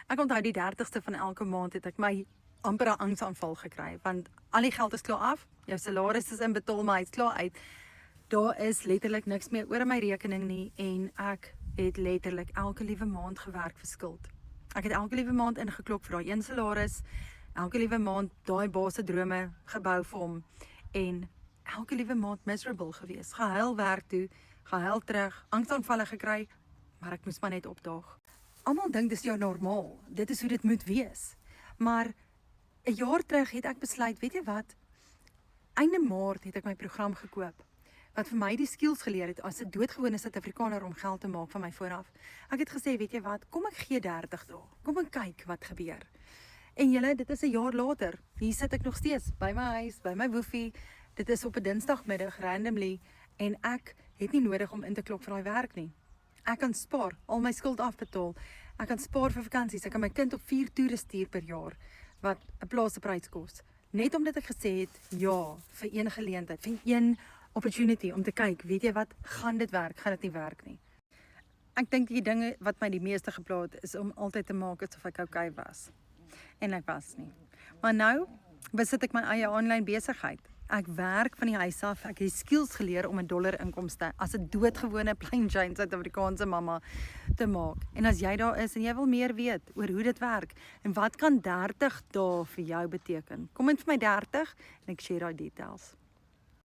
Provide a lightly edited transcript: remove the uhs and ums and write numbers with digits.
Ek onthou die 30ste van elke maand het ek my amper 'n angsaanval gekry, want al die geld is klaar af, jou salaris is inbetaal, maar hy's klaar uit. Daar is letterlik niks meer oor in my rekening nie en ek het letterlik elke liewe maand gewerk vir skuld. Ek het elke liewe maand ingeklok vir daai een salaris, elke liewe maand daai baas se drome gebou vir hom en elke liewe maand miserable gewees. Gehuil werk toe, gehuil terug, angsaanvalle gekry, maar ek moes maar net opdaag. Almal dink dis jou normaal. Dit is hoe dit moet wees. Maar 'n jaar terug het ek besluit, weet jy wat? Einde Maart het ek my program gekoop wat vir my die skills geleer het as 'n doodgewone Suid-Afrikaner om geld te maak van my vooraf. Ek het gesê, weet jy wat? Kom ek gee 30 dae. Kom en kyk wat gebeur. En julle, dit is 'n jaar later. Hier sit ek nog steeds by my huis, by my woefie. Dit is op 'n Dinsdagmiddag randomly en ek het nie nodig om in te klok vir daai werk nie. Ek kan spaar, al my skuld afbetaal. Ek kan spaar vir vakansies. Ek kan my kind op 4 toere stuur per jaar wat 'n plaaslike prys kos. Net omdat ek gesê het ja vir een geleentheid, vir een opportunity om te kyk, weet jy wat, gaan dit werk, gaan dit nie werk nie. Ek dink die dinge wat my die meeste gepla het is om altyd te maak asof ek okay was. En ek was nie. Maar nou besit ek my eie aanlyn besigheid. Ek werk van die huis af, ek het skills geleer om 'n dollar inkomste as 'n doodgewone plain Jane Suid-Afrikaanse mamma te maak. En as jy daar is en jy wil meer weet oor hoe dit werk en wat kan 30 dae vir jou beteken, kom in vir my 30 en ek share daai details.